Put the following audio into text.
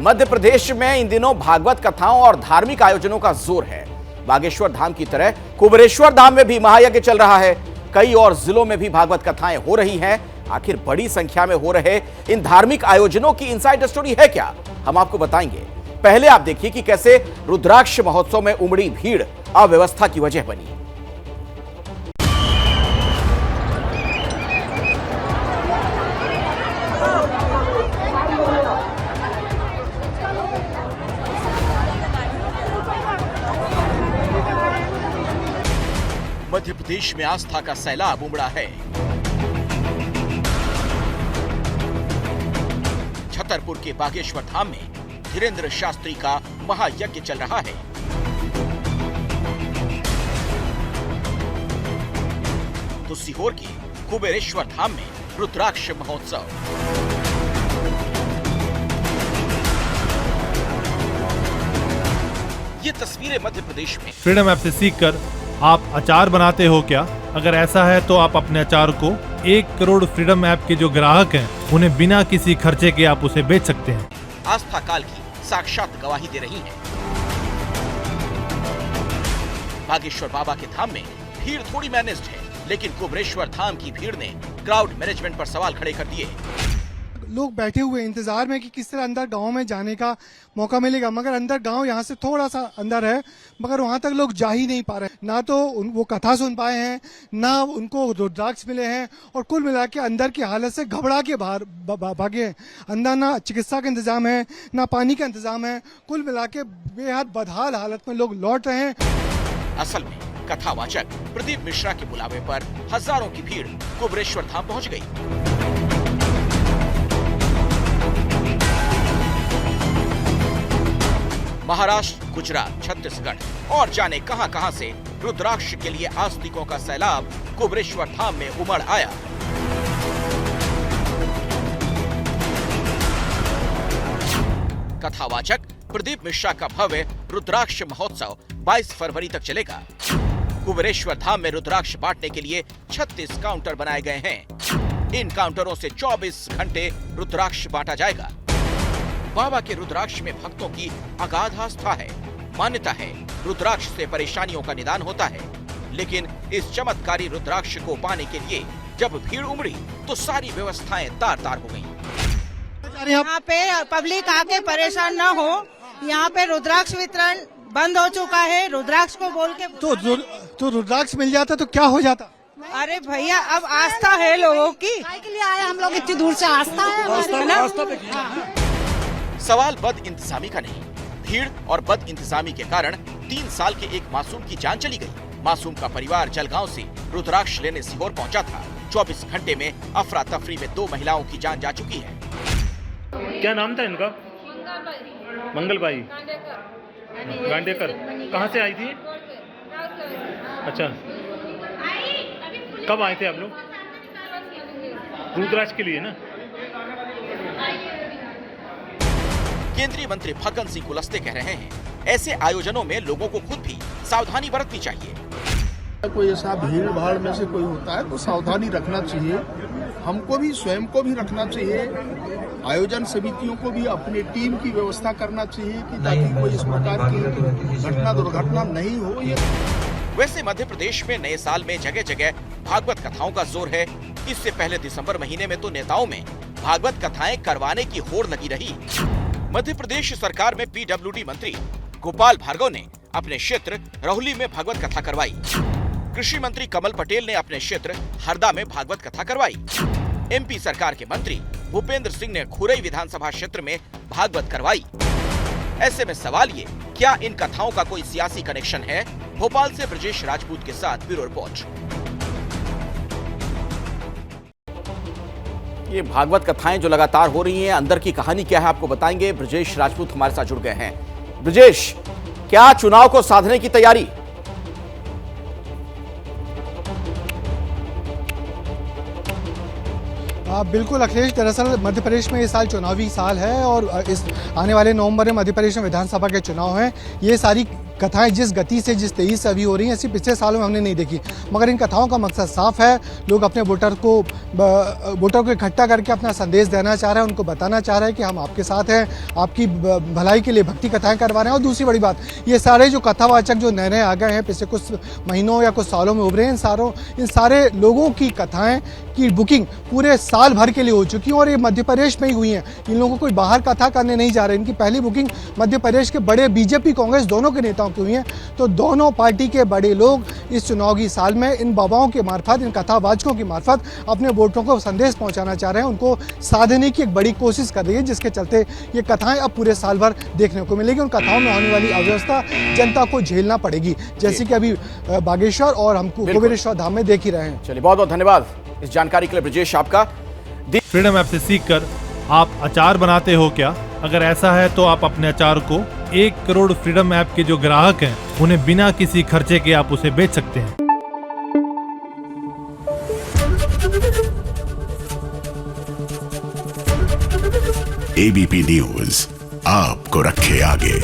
मध्य प्रदेश में इन दिनों भागवत कथाओं और धार्मिक आयोजनों का जोर है। बागेश्वर धाम की तरह कुबेरेश्वर धाम में भी महायज्ञ चल रहा है। कई और जिलों में भी भागवत कथाएं हो रही हैं। आखिर बड़ी संख्या में हो रहे इन धार्मिक आयोजनों की इनसाइड स्टोरी है क्या, हम आपको बताएंगे। पहले आप देखिए कि कैसे रुद्राक्ष महोत्सव में उमड़ी भीड़ अव्यवस्था की वजह बनी। मध्य प्रदेश में आस्था का सैलाब उमड़ा है। छतरपुर के बागेश्वर धाम में धीरेन्द्र शास्त्री का महायज्ञ चल रहा है। तो सीहोर की कुबेरेश्वर धाम में रुद्राक्ष महोत्सव। ये तस्वीरें मध्य प्रदेश में फ्रीडम ऐप से सीखकर आप अचार बनाते हो क्या? अगर ऐसा है तो आप अपने अचार को 1 करोड़ फ्रीडम ऐप के जो ग्राहक हैं उन्हें बिना किसी खर्चे के आप उसे बेच सकते हैं। आस्था काल की साक्षात गवाही दे रही है। बागेश्वर बाबा के धाम में भीड़ थोड़ी मैनेज्ड है, लेकिन कुबेरेश्वर धाम की भीड़ ने क्राउड मैनेजमेंट पर सवाल खड़े कर दिए। लोग बैठे हुए इंतजार में कि किस तरह अंदर गांव में जाने का मौका मिलेगा, मगर अंदर गांव यहाँ से थोड़ा सा अंदर है, मगर वहां तक लोग जा ही नहीं पा रहे। ना तो वो कथा सुन पाए हैं, ना उनको रुद्राक्ष मिले हैं, और कुल मिला के अंदर की हालत से घबरा के बाहर भागे हैं। अंदर ना चिकित्सा का इंतजाम है, ना पानी का इंतजाम है। कुल मिला के बेहद बदहाल हालत में लोग लौट रहे हैं। असल में कथावाचक प्रदीप मिश्रा के बुलावे पर हजारों की भीड़ कुबेरेश्वर धाम पहुंच गई। महाराष्ट्र, गुजरात, छत्तीसगढ़ और जाने कहां-कहां से रुद्राक्ष के लिए आस्तिकों का सैलाब कुबेरेश्वर धाम में उमड़ आया। कथावाचक प्रदीप मिश्रा का भव्य रुद्राक्ष महोत्सव 22 फरवरी तक चलेगा। कुबेरेश्वर धाम में रुद्राक्ष बांटने के लिए 36 काउंटर बनाए गए हैं। इन काउंटरों से 24 घंटे रुद्राक्ष बांटा जाएगा। बाबा के रुद्राक्ष में भक्तों की अगाध आस्था है। मान्यता है रुद्राक्ष से परेशानियों का निदान होता है, लेकिन इस चमत्कारी रुद्राक्ष को पाने के लिए जब भीड़ उमड़ी तो सारी व्यवस्थाएं तार-तार हो गईं। यहाँ पे पब्लिक आके परेशान न हो। यहाँ पे रुद्राक्ष वितरण बंद हो चुका है। रुद्राक्ष को बोल के तो रुद्राक्ष मिल जाता तो क्या हो जाता? अरे भैया, अब आस्था है लोगों की। के लिए आए हम लोग, इतनी दूर से आस्था है। सवाल बद इंतजामी का नहीं, भीड़ और बद इंतजामी के कारण 3 साल के एक मासूम की जान चली गई। मासूम का परिवार जलगांव से रुद्राक्ष लेने सीहोर पहुंचा था। 24 घंटे में अफरा तफरी में 2 महिलाओं की जान जा चुकी है। क्या नाम था इनका? मंगलबाई गांडेकर। कहाँ से आई थी? अच्छा, कब आए थे आप लोग? रुद्राक्ष के लिए ना? केंद्रीय मंत्री फग्गन सिंह कुलस्ते कह रहे हैं, ऐसे आयोजनों में लोगों को खुद भी सावधानी बरतनी चाहिए। कोई ऐसा भीड़ भाड़ में से कोई होता है तो सावधानी रखना चाहिए। हमको भी, स्वयं को भी रखना चाहिए। आयोजन समितियों को भी अपनी टीम की व्यवस्था करना चाहिए कि ताकि कोई इस प्रकार की घटना दुर्घटना नहीं हो। वैसे मध्य प्रदेश में नए साल में जगह जगह भागवत कथाओं का जोर है। इससे पहले दिसंबर महीने में तो नेताओं में भागवत कथाएं करवाने की होड़ लगी रही। मध्य प्रदेश सरकार में पीडब्ल्यूडी मंत्री गोपाल भार्गव ने अपने क्षेत्र रहुली में भागवत कथा करवाई। कृषि मंत्री कमल पटेल ने अपने क्षेत्र हरदा में भागवत कथा करवाई। एमपी सरकार के मंत्री भूपेंद्र सिंह ने खुरई विधानसभा क्षेत्र में भागवत करवाई। ऐसे में सवाल ये, क्या इन कथाओं का कोई सियासी कनेक्शन है? भोपाल से ब्रजेश राजपूत के साथ ब्यूरो रिपोर्ट। ये भागवत कथाएं जो लगातार हो रही हैं, अंदर की कहानी क्या है आपको बताएंगे। ब्रजेश राजपूत हमारे साथ जुड़ गए हैं। ब्रजेश, क्या चुनाव को साधने की तैयारी? बिल्कुल अखिलेश, दरअसल मध्य प्रदेश में इस साल चुनावी साल है और इस आने वाले नवंबर में मध्य प्रदेश में विधानसभा के चुनाव हैं। ये सारी कथाएं जिस गति से जिस तेजी से अभी हो रही हैं ऐसी पिछले सालों में हमने नहीं देखी। मगर इन कथाओं का मकसद साफ है, लोग अपने वोटर को इकट्ठा करके अपना संदेश देना चाह रहे हैं, उनको बताना चाह रहे हैं कि हम आपके साथ हैं, आपकी भलाई के लिए भक्ति कथाएं करवा रहे हैं। और दूसरी बड़ी बात, ये सारे जो कथावाचक जो नए आ गए हैं पिछले कुछ महीनों या कुछ सालों में उभरे हैं, इन सारे लोगों की कथाएं की बुकिंग पूरे साल भर के लिए हो चुकी है और ये मध्य प्रदेश में ही हुई है। इन लोगों को कोई बाहर कथा करने नहीं जा रहे। इनकी पहली बुकिंग मध्य प्रदेश के बड़े बीजेपी कांग्रेस दोनों के नेताओं की हुई है। तो दोनों पार्टी के बड़े लोग इस चुनावी साल में इन बाबाओं के मार्फत, इन कथावाचकों की मार्फत अपने वोटरों को संदेश पहुंचाना चाह रहे हैं, उनको साधने की एक बड़ी कोशिश कर रही है, जिसके चलते ये कथाएं अब पूरे साल भर देखने को मिलेगी। उन कथाओं में होने वाली अव्यवस्था जनता को झेलना पड़ेगी, जैसे कि अभी बागेश्वर और हम कुबेरेश्वर धाम में देख ही रहे हैं। चलिए, बहुत बहुत धन्यवाद इस जानकारी के लिए ब्रजेश आपका। फ्रीडम ऐप से सीखकर आप अचार बनाते हो क्या? अगर ऐसा है तो आप अपने अचार को 1 करोड़ फ्रीडम ऐप के जो ग्राहक हैं उन्हें बिना किसी खर्चे के आप उसे बेच सकते हैं। एबीपी न्यूज आपको रखे आगे।